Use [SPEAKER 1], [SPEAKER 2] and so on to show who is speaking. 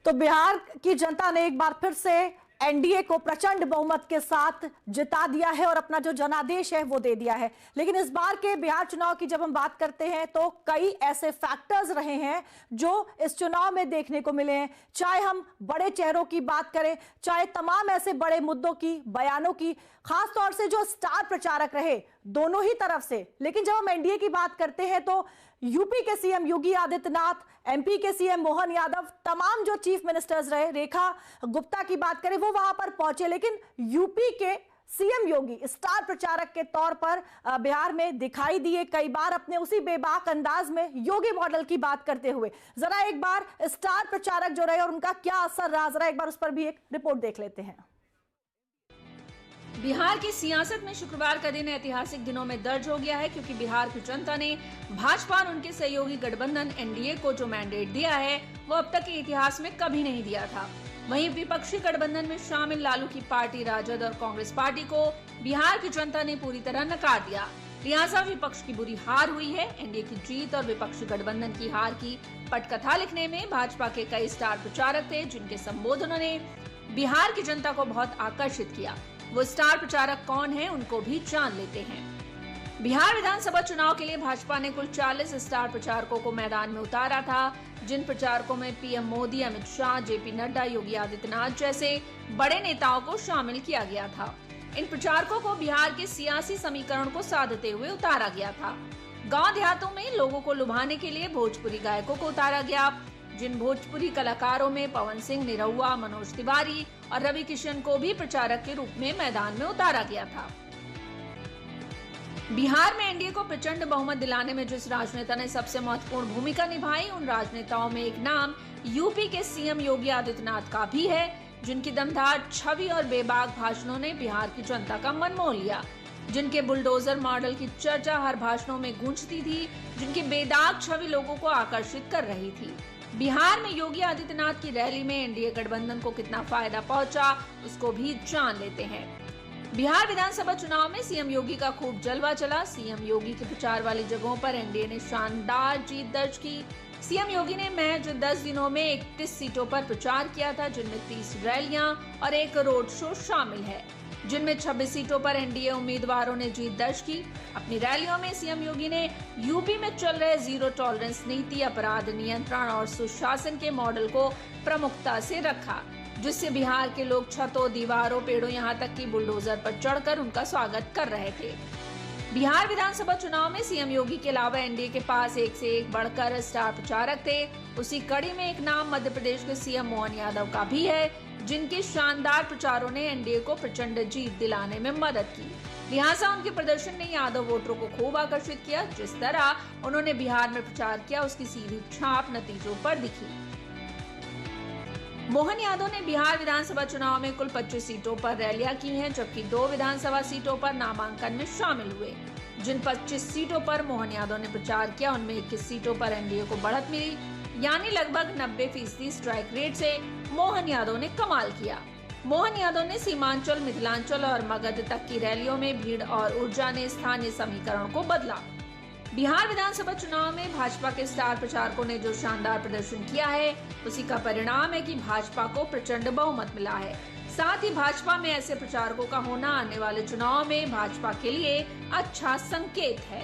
[SPEAKER 1] तो बिहार की जनता ने एक बार फिर से एनडीए को प्रचंड बहुमत के साथ जिता दिया है और अपना जो जनादेश है वो दे दिया है। लेकिन इस बार के बिहार चुनाव की जब हम बात करते हैं तो कई ऐसे फैक्टर्स रहे हैं जो इस चुनाव में देखने को मिले हैं। चाहे हम बड़े चेहरों की बात करें, चाहे तमाम ऐसे बड़े मुद्दों की, बयानों की, खासतौर से जो स्टार प्रचारक रहे दोनों ही तरफ से। लेकिन जब हम एनडीए की बात करते हैं तो यूपी के सीएम योगी आदित्यनाथ, एमपी के सीएम मोहन यादव, तमाम जो चीफ मिनिस्टर्स रहे, रेखा गुप्ता की बात करें, वो वहां पर पहुंचे। लेकिन यूपी के सीएम योगी स्टार प्रचारक के तौर पर बिहार में दिखाई दिए कई बार अपने उसी बेबाक अंदाज में योगी मॉडल की बात करते हुए। जरा एक बार स्टार प्रचारक जो रहे और उनका क्या असर रहा, जरा एक बार उस पर भी एक रिपोर्ट देख लेते हैं।
[SPEAKER 2] बिहार की सियासत में शुक्रवार का दिन ऐतिहासिक दिनों में दर्ज हो गया है, क्योंकि बिहार की जनता ने भाजपा और उनके सहयोगी गठबंधन एनडीए को जो मैंडेट दिया है वो अब तक के इतिहास में कभी नहीं दिया था। वहीं विपक्षी गठबंधन में शामिल लालू की पार्टी राजद और कांग्रेस पार्टी को बिहार की जनता ने पूरी तरह नकार दिया। लिहाजा विपक्ष की बुरी हार हुई है। एनडीए की जीत और विपक्षी गठबंधन की हार की पटकथा लिखने में भाजपा के कई स्टार प्रचारक थे, जिनके संबोधनों ने बिहार की जनता को बहुत आकर्षित किया। वो स्टार प्रचारक कौन हैं, उनको भी जान लेते हैं। बिहार विधानसभा चुनाव के लिए भाजपा ने कुल 40 स्टार प्रचारकों को मैदान में उतारा था, जिन प्रचारकों में पीएम मोदी, अमित शाह, जेपी नड्डा, योगी आदित्यनाथ जैसे बड़े नेताओं को शामिल किया गया था। इन प्रचारकों को बिहार के सियासी समीकरण को साधते हुए उतारा गया था। गाँव देहातों में लोगों को लुभाने के लिए भोजपुरी गायकों को उतारा गया, जिन भोजपुरी कलाकारों में पवन सिंह, निरहुआ, मनोज तिवारी और रवि किशन को भी प्रचारक के रूप में मैदान में उतारा गया था। बिहार में एनडीए को प्रचंड बहुमत दिलाने में जिस राजनेता ने सबसे महत्वपूर्ण भूमिका निभाई, उन राजनेताओं में एक नाम यूपी के सीएम योगी आदित्यनाथ का भी है, जिनकी दमदार छवि और बेबाक भाषणों ने बिहार की जनता का मन मोह लिया, जिनके बुलडोजर मॉडल की चर्चा हर भाषणों में गूंजती थी, जिनकी बेदाग छवि लोगों को आकर्षित कर रही थी। बिहार में योगी आदित्यनाथ की रैली में एनडीए गठबंधन को कितना फायदा पहुंचा, उसको भी जान लेते हैं। बिहार विधानसभा चुनाव में सीएम योगी का खूब जलवा चला। सीएम योगी के प्रचार वाली जगहों पर एनडीए ने शानदार जीत दर्ज की। सीएम योगी ने महज 10 दिनों में 31 सीटों पर प्रचार किया था, जिनमें 30 रैलियां और एक रोड शो शामिल है, जिनमें 26 सीटों पर एनडीए उम्मीदवारों ने जीत दर्ज की। अपनी रैलियों में सीएम योगी ने यूपी में चल रहे जीरो टॉलरेंस नीति, अपराध नियंत्रण और सुशासन के मॉडल को प्रमुखता से रखा, जिससे बिहार के लोग छतों, दीवारों, पेड़ों, यहाँ तक कि बुलडोजर पर चढ़कर उनका स्वागत कर रहे थे। बिहार विधानसभा चुनाव में सीएम योगी के अलावा एनडीए के पास एक से एक बढ़कर स्टार प्रचारक थे। उसी कड़ी में एक नाम मध्य प्रदेश के सीएम मोहन यादव का भी है, जिनके शानदार प्रचारों ने एनडीए को प्रचंड जीत दिलाने में मदद की। लिहाजा उनके प्रदर्शन ने यादव वोटरों को खूब आकर्षित किया। जिस तरह उन्होंने बिहार में प्रचार किया, उसकी सीधी छाप नतीजों पर दिखी। मोहन यादव ने बिहार विधानसभा चुनाव में कुल 25 सीटों पर रैलियां की हैं, जबकि 2 विधानसभा सीटों पर नामांकन में शामिल हुए। जिन 25 सीटों पर मोहन यादव ने प्रचार किया, उनमें 21 सीटों पर एनडीए को बढ़त मिली, यानी लगभग 90% स्ट्राइक रेट से मोहन यादव ने कमाल किया। मोहन यादव ने सीमांचल, मिथिलांचल और मगध तक की रैलियों में भीड़ और ऊर्जा ने स्थानीय समीकरण को बदला। बिहार विधानसभा चुनाव में भाजपा के स्टार प्रचारकों ने जो शानदार प्रदर्शन किया है, उसी का परिणाम है कि भाजपा को प्रचंड बहुमत मिला है। साथ ही भाजपा में ऐसे प्रचारकों का होना आने वाले चुनाव में भाजपा के लिए अच्छा संकेत है।